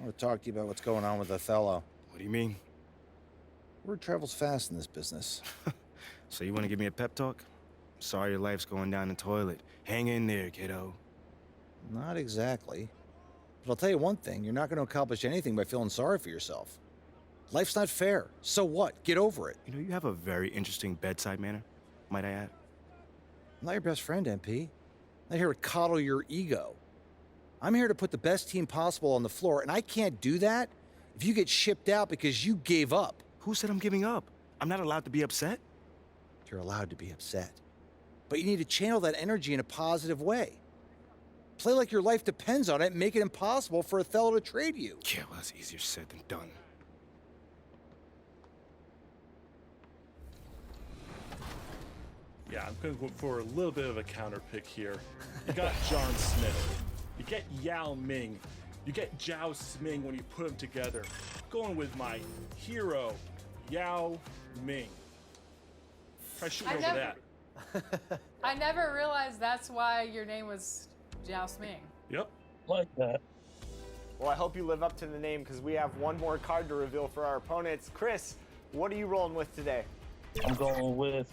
I want to talk to you about what's going on with Othello. What do you mean? Word travels fast in this business. So you want to give me a pep talk? Sorry your life's going down the toilet. Hang in there, kiddo. Not exactly. But I'll tell you one thing, you're not going to accomplish anything by feeling sorry for yourself. Life's not fair. So what? Get over it. You know, you have a very interesting bedside manner, might I add. I'm not your best friend, MP. I'm not here to coddle your ego. I'm here to put the best team possible on the floor, and I can't do that if you get shipped out because you gave up. Who said I'm giving up? I'm not allowed to be upset? You're allowed to be upset. But you need to channel that energy in a positive way. Play like your life depends on it and make it impossible for Othello to trade you. Yeah, well, that's easier said than done. Yeah, I'm going to go for a little bit of a counter pick here. You got John Smith. You get Yao Ming. You get Zhao Sming when you put them together. Going with my hero, Yao Ming. Try shooting over that. I never realized that's why your name was Zhao Sming. Yep. Like that. Well, I hope you live up to the name because we have one more card to reveal for our opponents. Chris, what are you rolling with today? I'm going with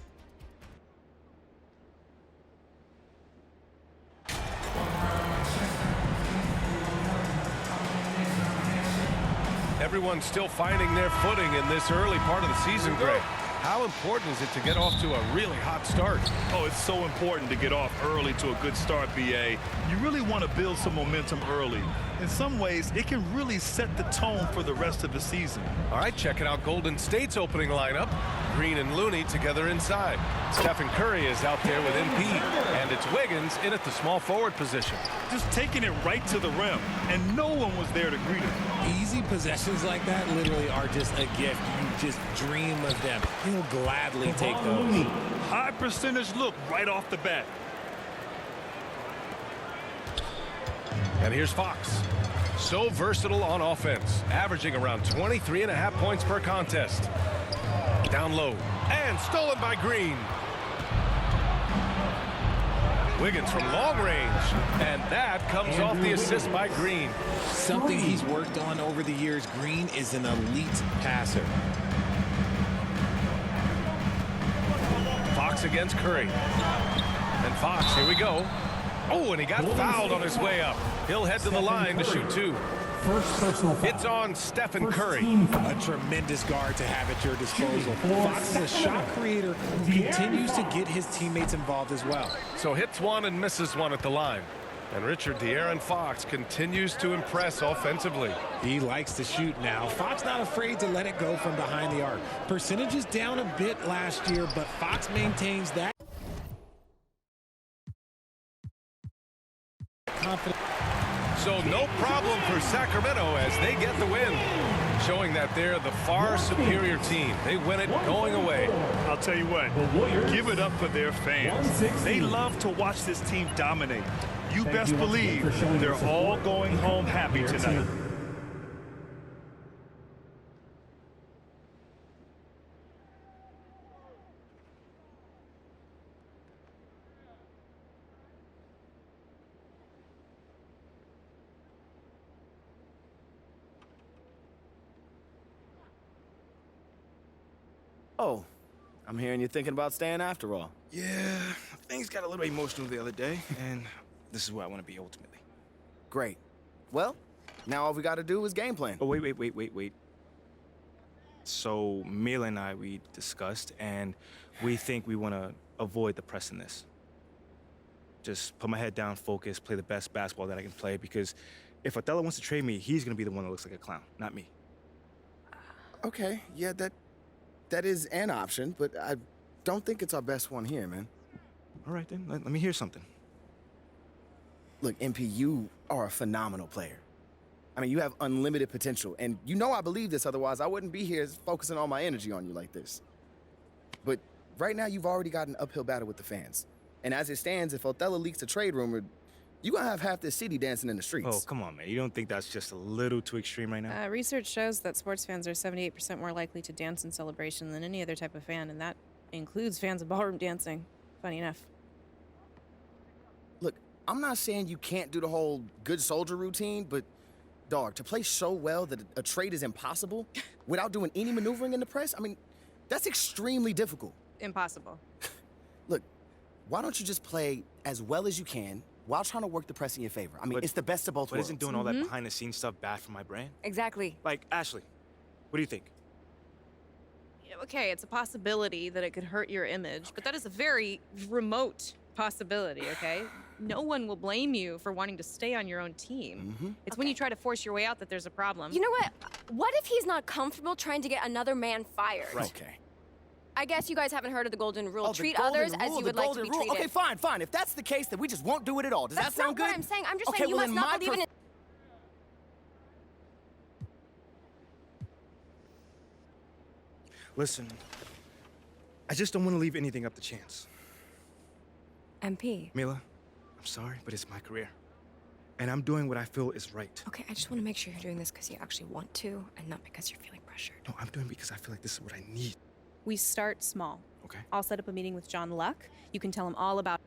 Everyone's still finding their footing in this early part of the season, Greg. How important is it to get off to a really hot start? Oh, it's so important to get off early to a good start, BA. You really want to build some momentum early. In some ways, it can really set the tone for the rest of the season. All right, checking out Golden State's opening lineup. Green and Looney together inside. Stephen Curry is out there with MP, and it's Wiggins in at the small forward position. Just taking it right to the rim, and no one was there to greet him. Easy possessions like that literally are just a gift. You just dream of them. He'll gladly take those. High percentage look right off the bat. And here's Fox. So versatile on offense, averaging around 23.5 points per contest. Down low, and stolen by Green. Wiggins from long range, and that comes off the assist by Green. Something he's worked on over the years. Green is an elite passer. Fox against Curry. And Fox, here we go. Oh, and he got fouled on his way up. He'll head to the line to shoot two. First personal foul. It's on Stephen Curry. A tremendous guard to have at your disposal. Fox is a shot creator who continues to get his teammates involved as well. So hits one and misses one at the line. And Richard De'Aaron Fox continues to impress offensively. He likes to shoot now. Fox not afraid to let it go from behind the arc. Percentages down a bit last year, but Fox maintains that confidence. So no problem for Sacramento as they get the win, showing that they're the far superior team. They win it going away. I'll tell you what, give it up for their fans. They love to watch this team dominate. You best believe they're all going home happy tonight. Oh, I'm hearing you're thinking about staying after all. Yeah, things got a little emotional the other day, and this is where I want to be ultimately. Great. Well, now all we got to do is game plan. Oh, wait. So, Mila and I, we discussed, and we think we want to avoid the press in this. Just put my head down, focus, play the best basketball that I can play, because if Othello wants to trade me, he's going to be the one that looks like a clown, not me. Okay, yeah, that is an option, but I don't think it's our best one here, man. All right, then. Let me hear something. Look, MP, you are a phenomenal player. I mean, you have unlimited potential, and you know I believe this, otherwise I wouldn't be here focusing all my energy on you like this. But right now, you've already got an uphill battle with the fans. And as it stands, if Othello leaks a trade rumor, you're gonna have half this city dancing in the streets. Oh, come on, man. You don't think that's just a little too extreme right now? Research shows that sports fans are 78% more likely to dance in celebration than any other type of fan, and that includes fans of ballroom dancing. Funny enough. Look, I'm not saying you can't do the whole good soldier routine, but dog, to play so well that a trade is impossible without doing any maneuvering in the press, I mean, that's extremely difficult. Impossible. Look, why don't you just play as well as you can while trying to work the press in your favor? I mean, But- it's the best of both But worlds. isn't doing all that behind-the-scenes stuff bad for my brand? Exactly. Like, Ashley, what do you think? Okay, it's a possibility that it could hurt your image, but that is a very remote possibility, okay? No one will blame you for wanting to stay on your own team. It's when you try to force your way out that there's a problem. You know what? What if he's not comfortable trying to get another man fired? Okay. I guess you guys haven't heard of the golden rule. Oh, the Treat golden others as rule, you the would like to golden be rule. treated. Okay, fine. If that's the case, then we just won't do it at all. Does That's that sound not what good? I'm saying. I'm just Okay, saying you well, must in not my believe in it. Listen, I just don't want to leave anything up to chance. MP. Mila, I'm sorry, but it's my career. And I'm doing what I feel is right. Okay, I just want to make sure you're doing this because you actually want to and not because you're feeling pressured. No, I'm doing it because I feel like this is what I need. We start small. Okay. I'll set up a meeting with John Luck. You can tell him all about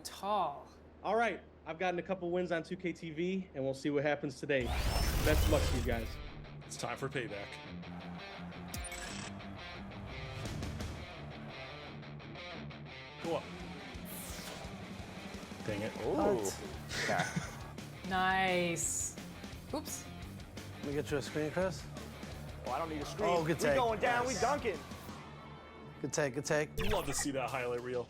Tall. All right, I've gotten a couple wins on 2K TV, and we'll see what happens today. Best of luck to you guys. It's time for payback. Go up. Dang it. Ooh. Okay. Nice. Oops. Let me get you a screen, Chris. Oh, I don't need a screen. Oh, good We take. going down. We Nice. dunking. Good take, good take. Love to see that highlight reel.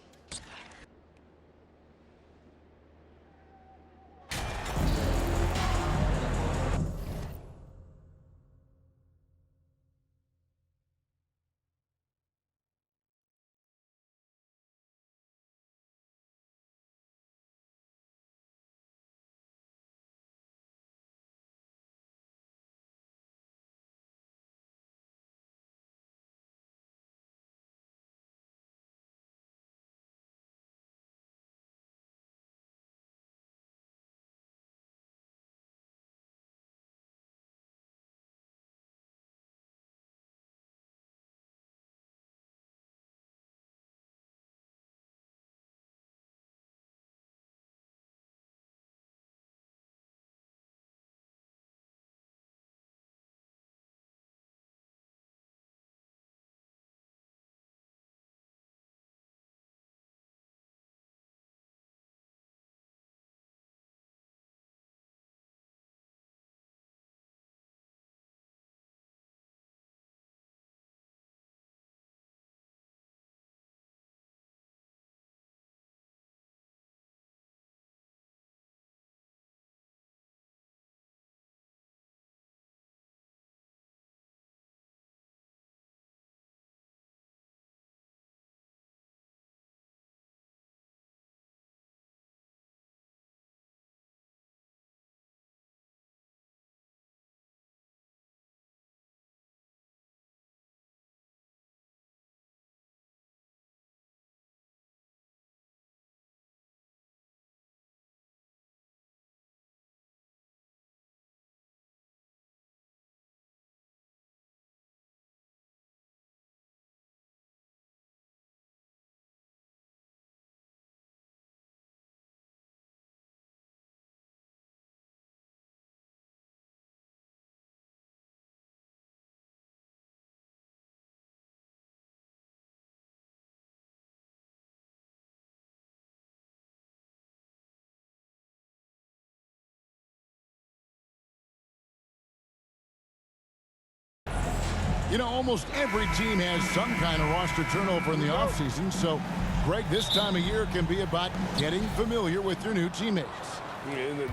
You know, almost every team has some kind of roster turnover in the offseason, so, Greg, this time of year can be about getting familiar with your new teammates.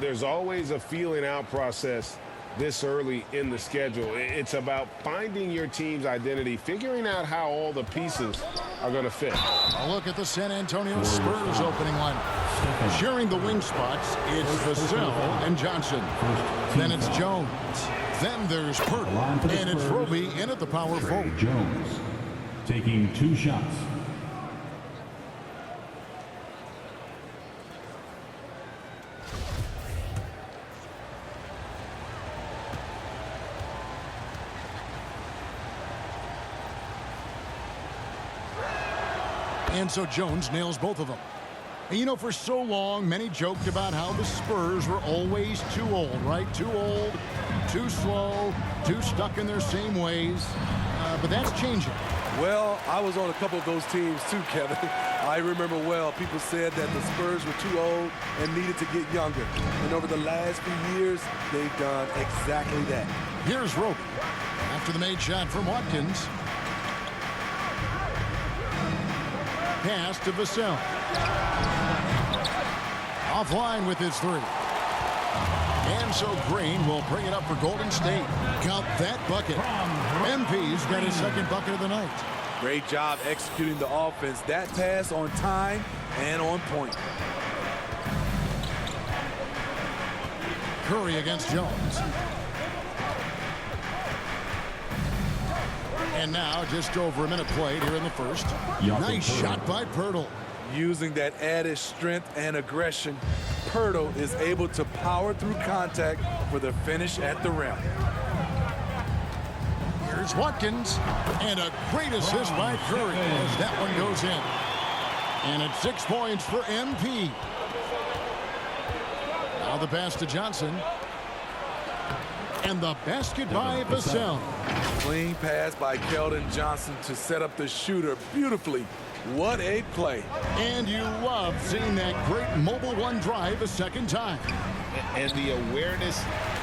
There's always a feeling out process this early in the schedule. It's about finding your team's identity, figuring out how all the pieces are going to fit. A look at the San Antonio Spurs opening lineup. Sharing the wing spots, it's Vassell and Johnson. Then it's Jones. Then there's Pirtle. And it's Roby in at the power forward. Jones taking 2 shots. And so Jones nails both of them. And you know, for so long, many joked about how the Spurs were always too old, right? Too old, too slow, too stuck in their same ways. But that's changing. Well, I was on a couple of those teams too, Kevin. I remember well, people said that the Spurs were too old and needed to get younger. And over the last few years, they've done exactly that. Here's Roby. After the made shot from Watkins. Pass to Vassell. Offline with his 3. And so Green will bring it up for Golden State. Count that bucket. MP's got his second bucket of the night. Great job executing the offense. That pass on time and on point. Curry against Jones. And now just over a minute played here in the first. Nice shot by Pirtle. Using that added strength and aggression, Pirtle is able to power through contact for the finish at the rim. Here's Watkins. And a great assist by Curry as that one goes in. And it's 6 points for MP. Now the pass to Johnson. And the basket by Vassell. Clean pass by Keldon Johnson to set up the shooter beautifully. What a play. And you love seeing that great mobile one drive a second time. And the awareness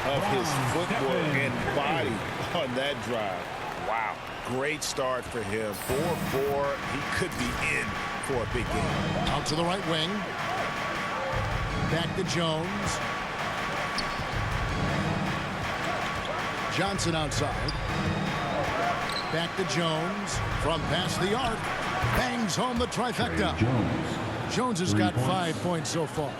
of his footwork and body on that drive. Wow. Great start for him. 4-4. He could be in for a big game. Out to the right wing. Back to Jones. Johnson outside. Back to Jones. From past the arc. Bangs home the trifecta. Jones has got 5 points so far.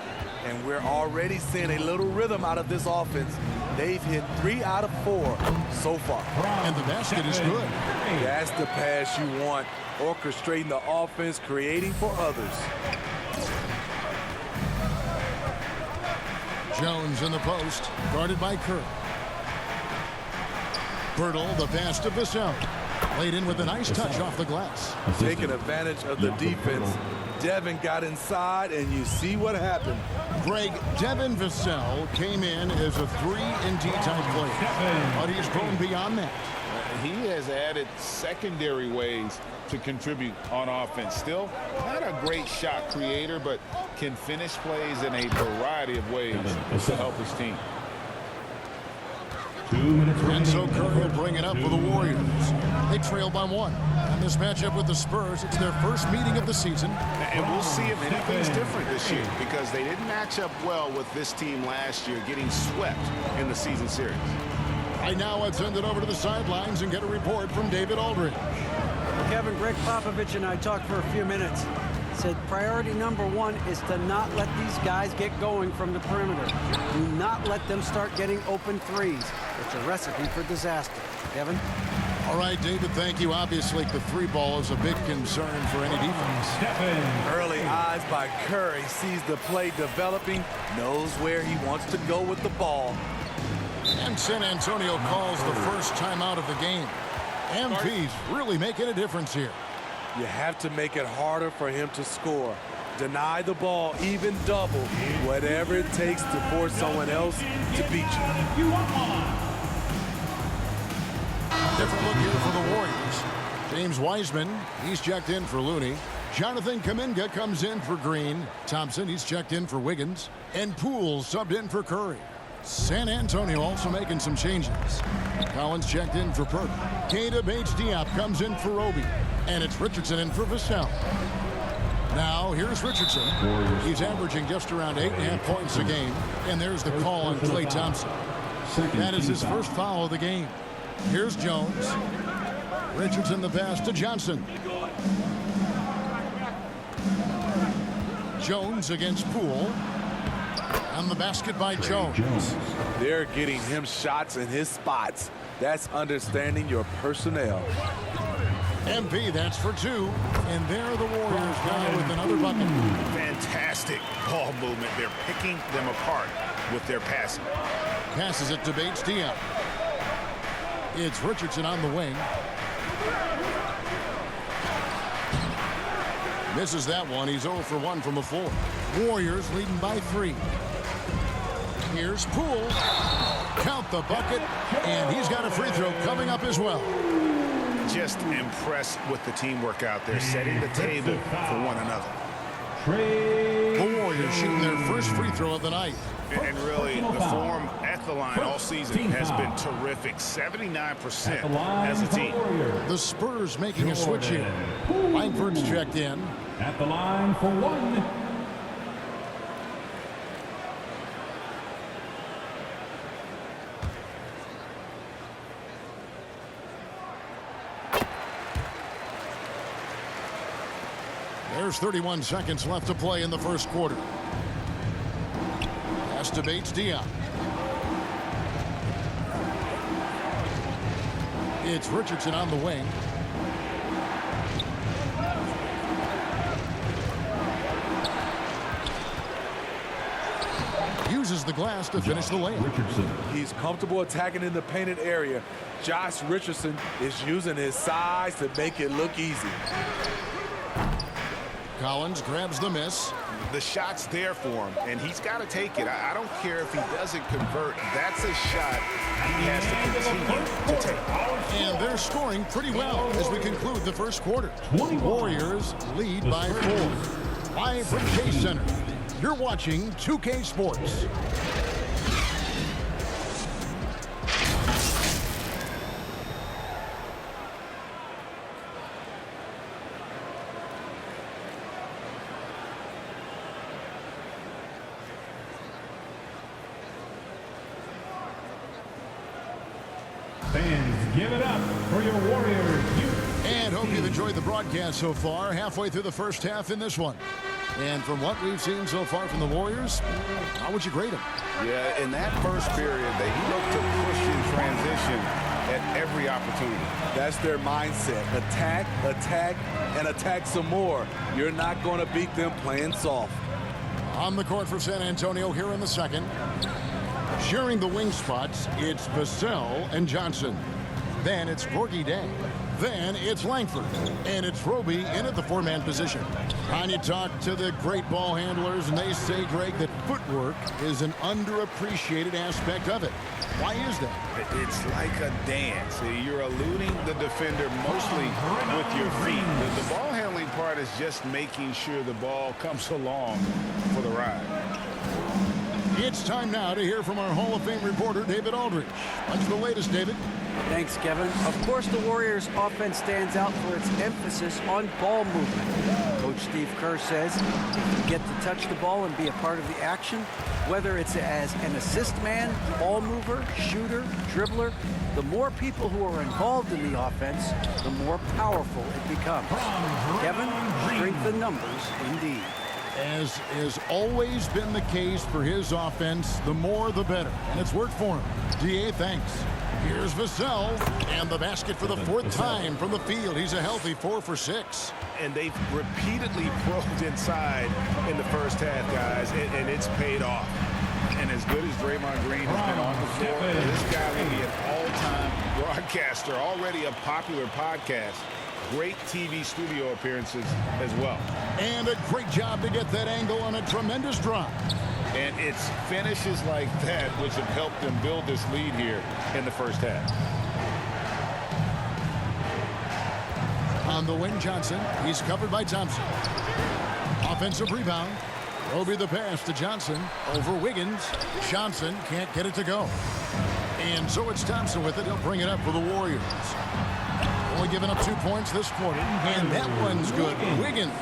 And we're already seeing a little rhythm out of this offense. They've hit 3 out of 4 so far. And the basket is good. That's the pass you want. Orchestrating the offense, creating for others. Jones in the post, guarded by Curry. Pirtle, the pass to Vassell. Laid in with a nice touch off the glass. Taking advantage of the defense. Devin got inside, and you see what happened. Greg, Devin Vassell came in as a 3-and-D type player, but he's grown beyond that. He has added secondary ways to contribute on offense. Still not a great shot creator, but can finish plays in a variety of ways to help his team. 2 minutes And so Curry will bring it up for the Warriors. They trail by 1. In this matchup with the Spurs, it's their first meeting of the season. And we'll see if anything's different this year, because they didn't match up well with this team last year, getting swept in the season series. Right now, let's send it over to the sidelines and get a report from David Aldridge. Kevin, Greg Popovich and I talked for a few minutes. Said priority number 1 is to not let these guys get going from the perimeter. Do not let them start getting open threes. It's a recipe for disaster. Kevin? All right, David, thank you. Obviously, the 3-ball is a big concern for any defense. Early eyes by Curry, sees the play developing, knows where he wants to go with the ball. And San Antonio calls the first timeout of the game. MP's really making a difference here. You have to make it harder for him to score. Deny the ball, even double, whatever it takes to force someone else to beat you. Different look here for the Warriors. James Wiseman, he's checked in for Looney. Jonathan Kuminga comes in for Green. Thompson, he's checked in for Wiggins. And Poole subbed in for Curry. San Antonio also making some changes. Collins checked in for Perk. Keita Bates-Diop comes in for Roby. And it's Richardson in for Vassell. Now, here's Richardson. He's averaging just around 8.5 points a game. And there's the call on Klay Thompson. That is his first foul of the game. Here's Jones. Richardson the pass to Johnson. Jones against Poole. And the basket by Jones. They're getting him shots in his spots. That's understanding your personnel. MP, that's for 2. And there the Warriors now with another bucket. Fantastic ball movement. They're picking them apart with their passing. Passes it to Bates-Diop. It's Richardson on the wing. Misses that one. He's 0 for 1 from the floor. Warriors leading by 3. Here's Poole. Count the bucket. And he's got a free throw coming up as well. Just impressed with the teamwork out there, setting the table for one another. The Warriors shooting their first free throw of the night. And really, the form at the line all season has been terrific. 79% as a team. The Spurs making a switch here. Langford's checked in. At the line for 1. There's 31 seconds left to play in the first quarter. Pass to Bates-Diop. It's Richardson on the wing. Uses the glass to finish the layup. He's comfortable attacking in the painted area. Josh Richardson is using his size to make it look easy. Collins grabs the miss. The shot's there for him, and he's got to take it. I don't care if he doesn't convert. That's a shot he has to continue to take. And they're scoring pretty well as we conclude the first quarter. Warriors lead by 4. Live from Chase Center. You're watching 2K Sports. Fans, give it up for your Warriors. And hope you've enjoyed the broadcast so far. Halfway through the first half in this one. And from what we've seen so far from the Warriors, how would you grade them? Yeah, in that first period, they looked to push in transition at every opportunity. That's their mindset. Attack, attack, and attack some more. You're not going to beat them playing soft. On the court for San Antonio here in the second. Sharing the wing spots, it's Vassell and Johnson. Then it's Gorgie Day. Then it's Langford. And it's Roby in at the 4-man position. And you talk to the great ball handlers, and they say, Greg, that footwork is an underappreciated aspect of it. Why is that? It's like a dance. You're eluding the defender mostly with your feet. The ball handling part is just making sure the ball comes along for the ride. It's time now to hear from our Hall of Fame reporter, David Aldridge. What's the latest, David? Thanks, Kevin. Of course, the Warriors' offense stands out for its emphasis on ball movement. Coach Steve Kerr says if you get to touch the ball and be a part of the action, whether it's as an assist man, ball mover, shooter, dribbler, the more people who are involved in the offense, the more powerful it becomes. Kevin, strength in numbers indeed. As has always been the case for his offense, the more the better. And it's worked for him. DA, thanks. Here's Vassell, and the basket for the 4th time from the field. He's a healthy 4 for 6. And they've repeatedly probed inside in the first half, guys, and it's paid off. And as good as Draymond Green has been on the floor, this guy will be an all-time broadcaster, already a popular podcast. Great TV studio appearances as well. And a great job to get that angle on a tremendous drop. And it's finishes like that which have helped them build this lead here in the first half. On the wing, Johnson. He's covered by Thompson. Offensive rebound. Roby the pass to Johnson over Wiggins. Johnson can't get it to go. And so it's Thompson with it. He'll bring it up for the Warriors. Only giving up 2 points this quarter. And that one's good. Wiggins.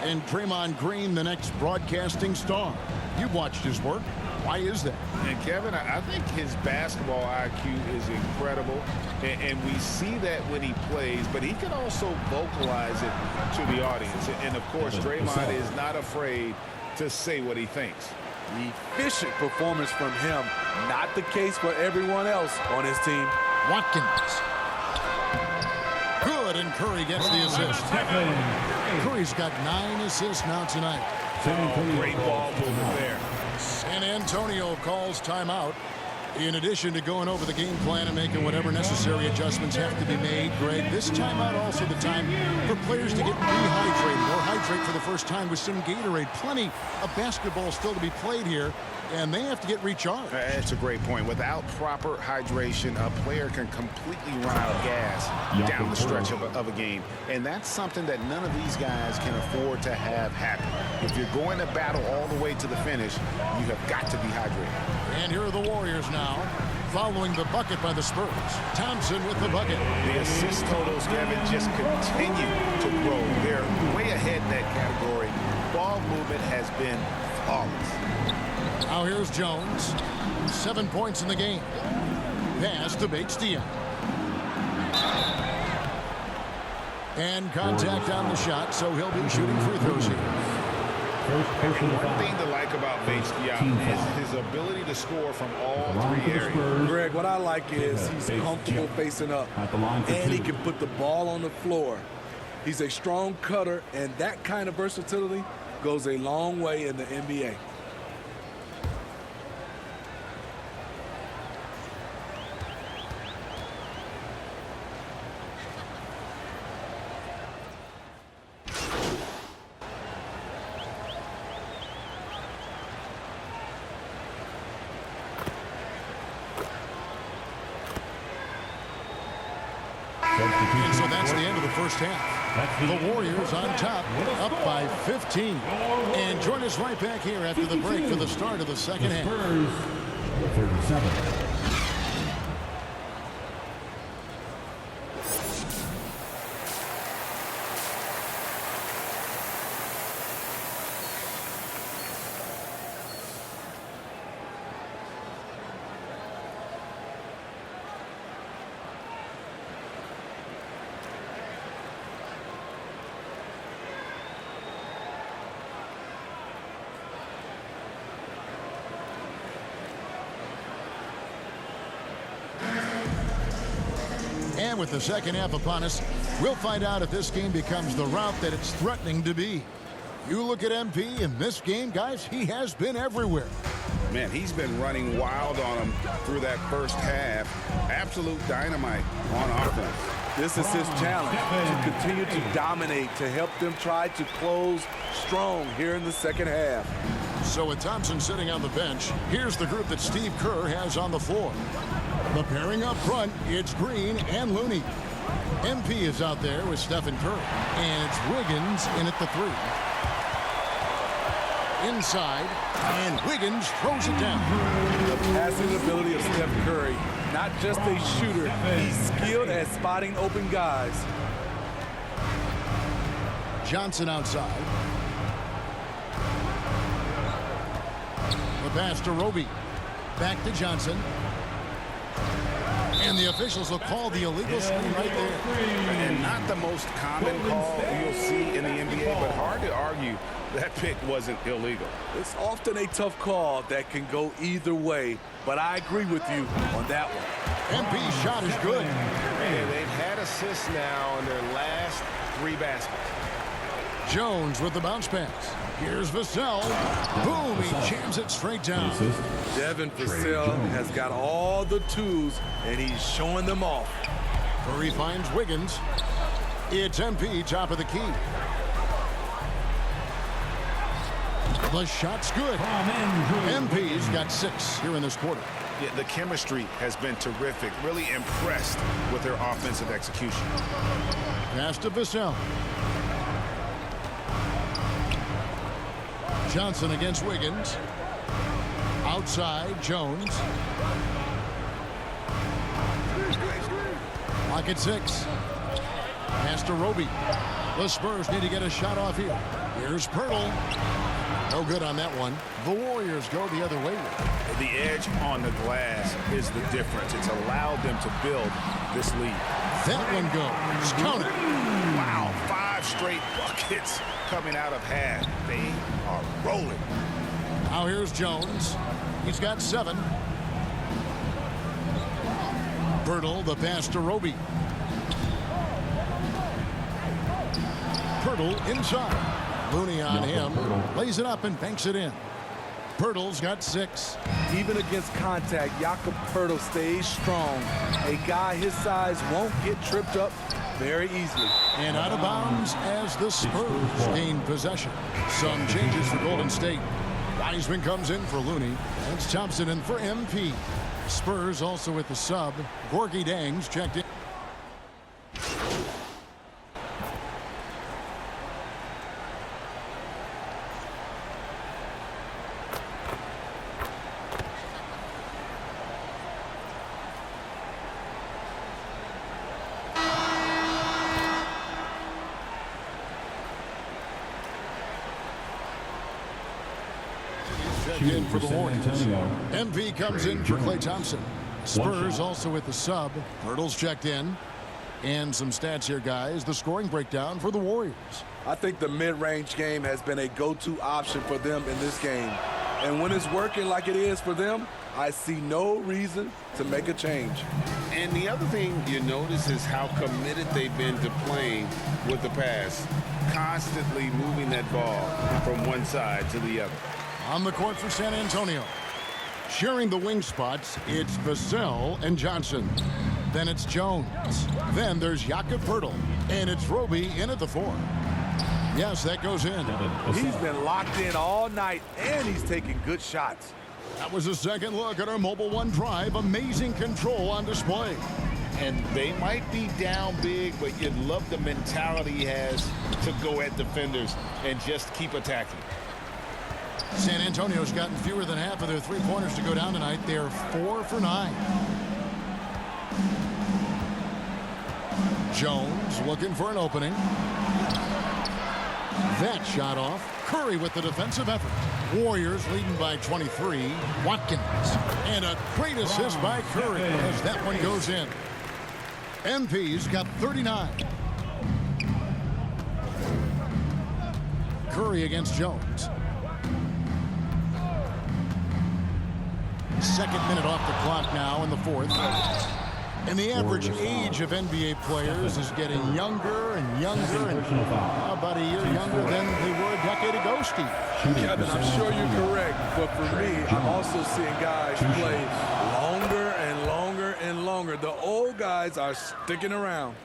And Draymond Green, the next broadcasting star. You've watched his work. Why is that? And Kevin, I think his basketball IQ is incredible, and we see that when he plays, but he can also vocalize it to the audience. And of course, Draymond is not afraid to say what he thinks. Efficient performance from him. Not the case for everyone else on his team. Watkins. Good, and Curry gets the assist. Curry's got 9 assists now tonight. Oh, great ball movement there. San Antonio calls timeout. In addition to going over the game plan and making whatever necessary adjustments have to be made, Greg, this timeout also the time for players to get rehydrated or hydrate for the first time with some Gatorade. Plenty of basketball still to be played here, and they have to get recharged. That's a great point. Without proper hydration, a player can completely run out of gas down the stretch of a game. And that's something that none of these guys can afford to have happen. If you're going to battle all the way to the finish, you have got to be hydrated. And here are the Warriors now, following the bucket by the Spurs. Thompson with the bucket. The assist totals, Kevin, just continue to grow. They're way ahead in that category. Ball movement has been flawless. Now here's Jones. 7 points in the game. Pass to Bates-Diop. And contact on the shot, so he'll be shooting free throws here. One thing to like about Bates-Diop is his ability to score from all 3 areas. Greg, what I like is he's comfortable facing up, and he can put the ball on the floor. He's a strong cutter, and that kind of versatility goes a long way in the NBA. And so that's the end of the first half. The Warriors on top, up by 15. And join us right back here after the break for the start of the second half. 37. And with the second half upon us, we'll find out if this game becomes the route that it's threatening to be. You look at MP in this game, guys, he has been everywhere. Man, he's been running wild on him through that first half. Absolute dynamite on offense. This is his challenge, to continue to dominate, to help them try to close strong here in the second half. So with Thompson sitting on the bench, here's the group that Steve Kerr has on the floor. The pairing up front, it's Green and Looney. MP is out there with Stephen Curry. And it's Wiggins in at the 3. Inside, and Wiggins throws it down. The passing ability of Steph Curry, not just a shooter, he's skilled at spotting open guys. Johnson outside. The pass to Roby. Back to Johnson. And the officials will call the illegal screen right there. And not the most common call you'll see in the NBA, but hard to argue that pick wasn't illegal. It's often a tough call that can go either way, but I agree with you on that one. MP's shot is good. And they've had assists now on their last 3 baskets. Jones with the bounce pass. Here's Vassell. Boom, he jams it straight down. Devin Vassell has got all the tools, and he's showing them off. Curry finds Wiggins. It's MP, top of the key. The shot's good. MP's got 6 here in this quarter. Yeah, the chemistry has been terrific. Really impressed with their offensive execution. Pass to Vassell. Johnson against Wiggins. Outside, Jones. Lock at 6. Pass to Roby. The Spurs need to get a shot off here. Here's Pirtle. No good on that one. The Warriors go the other way. The edge on the glass is the difference. It's allowed them to build this lead. That one goes. Count it. Wow, 5 straight buckets coming out of half. They are rolling. Now here's Jones. He's got 7. Pirtle, the pass to Roby. Pirtle inside. Looney on him. Lays it up and banks it in. Pirtle's got 6. Even against contact, Jakob Pirtle stays strong. A guy his size won't get tripped up very easily. And out of bounds as the Spurs gain possession. Some changes for Golden State. Wiseman comes in for Looney. That's Thompson in for MP. Spurs also with the sub. Gorgie Dangs checked in. In for the Warriors. MP comes in for Klay Thompson. Spurs also with the sub. Pirtle's checked in. And some stats here, guys. The scoring breakdown for the Warriors. I think the mid-range game has been a go-to option for them in this game. And when it's working like it is for them, I see no reason to make a change. And the other thing you notice is how committed they've been to playing with the pass. Constantly moving that ball from one side to the other. On the court for San Antonio. Sharing the wing spots, it's Vassell and Johnson. Then it's Jones. Then there's Jakob Pirtle. And it's Roby in at the 4. Yes, that goes in. He's been locked in all night, and he's taking good shots. That was a second look at our Mobile One drive. Amazing control on display. And they might be down big, but you love the mentality he has to go at defenders and just keep attacking. San Antonio's gotten fewer than half of their 3-pointers to go down tonight. They're 4 for 9. Jones looking for an opening. That shot off. Curry with the defensive effort. Warriors leading by 23. Watkins. And a great assist by Curry as that one goes in. MP's got 39. Curry against Jones. Second minute off the clock now in the 4th. And the average age of NBA players is getting younger and younger, and about a year younger than they were a decade ago, Steve. Kevin, I'm sure you're correct, but for me, I'm also seeing guys play longer and longer and longer. The old guys are sticking around.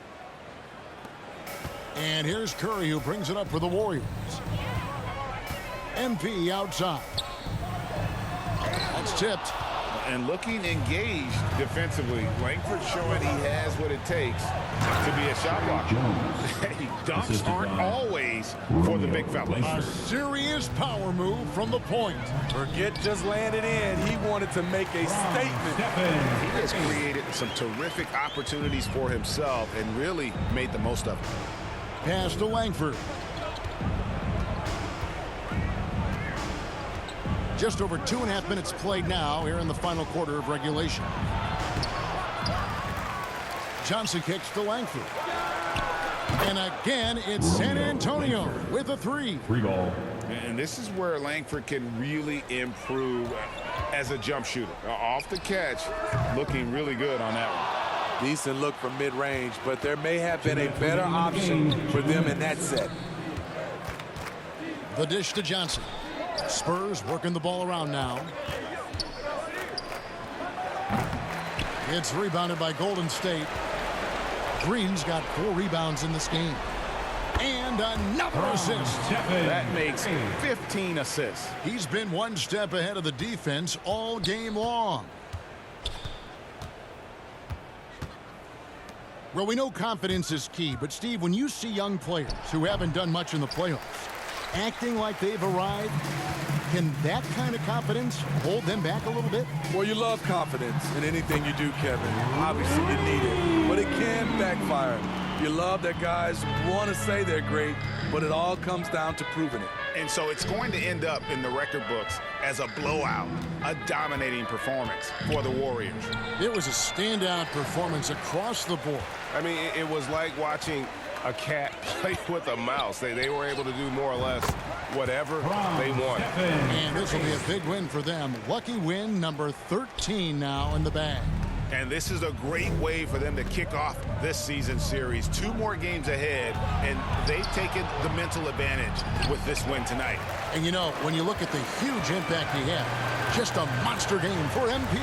And here's Curry, who brings it up for the Warriors. MP outside. That's tipped. And looking engaged defensively. Langford showing he has what it takes to be a shot blocker. Dunks aren't always for the big fella. A serious power move from the point. Forget just landing in. He wanted to make a statement. He has created some terrific opportunities for himself and really made the most of it. Pass to Langford. Just over 2.5 minutes played now here in the final quarter of regulation. Johnson kicks to Langford. And again, it's San Antonio with a 3. 3 ball. And this is where Langford can really improve as a jump shooter. Off the catch, looking really good on that one. Decent look from mid-range, but there may have been a better option for them in that set. The dish to Johnson. Spurs working the ball around now. It's rebounded by Golden State. Green's got 4 rebounds in this game. And another assist. That makes 15 assists. He's been one step ahead of the defense all game long. Well, we know confidence is key, but Steve, when you see young players who haven't done much in the playoffs acting like they've arrived, Can that kind of confidence hold them back a little bit? Well, you love confidence in anything you do, Kevin. Obviously, you need it, but it can backfire. You love that guys want to say they're great, but it all comes down to proving it. And so it's going to end up in the record books as a blowout, a dominating performance for the Warriors. It was a standout performance across the board. I mean, it was like watching a cat play with a mouse. They were able to do more or less whatever they wanted. And this will be a big win for them. Lucky win number 13 now in the bag. And this is a great way for them to kick off this season series. 2 more games ahead, and they've taken the mental advantage with this win tonight. And you know, when you look at the huge impact he had, just a monster game for MP.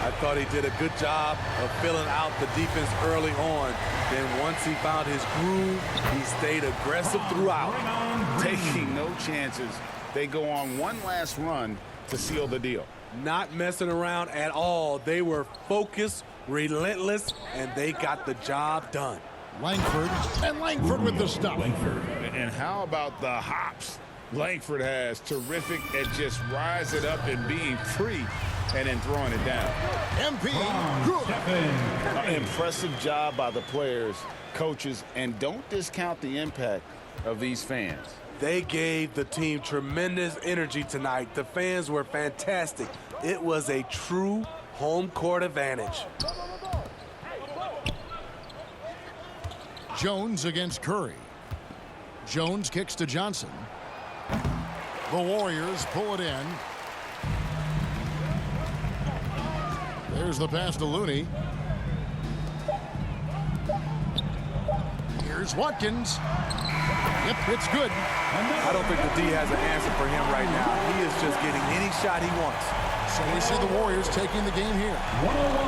I thought he did a good job of filling out the defense early on. Then once he found his groove, he stayed aggressive throughout. Taking no chances, they go on one last run to seal the deal. Not messing around at all. They were focused, relentless, and they got the job done. Langford, and Langford with the stop. And how about the hops Langford has? Terrific at just rising up and being free and then throwing it down. MP, good. Impressive job by the players, coaches, and don't discount the impact of these fans. They gave the team tremendous energy tonight. The fans were fantastic. It was a true home court advantage. Jones against Curry. Jones kicks to Johnson. The Warriors pull it in. There's the pass to Looney. Here's Watkins. Yep, it's good. I don't think the D has an answer for him right now. He is just getting any shot he wants. So we see the Warriors taking the game here.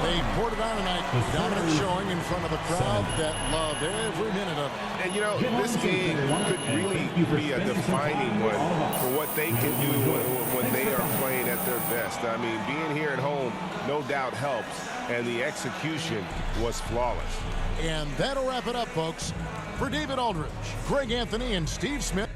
They poured it on tonight. Dominant showing in front of a crowd that loved every minute of it. And, you know, this game could really be a defining one for what they can do when they are playing at their best. I mean, being here at home no doubt helps, and the execution was flawless. And that'll wrap it up, folks. For David Aldridge, Greg Anthony, and Steve Smith.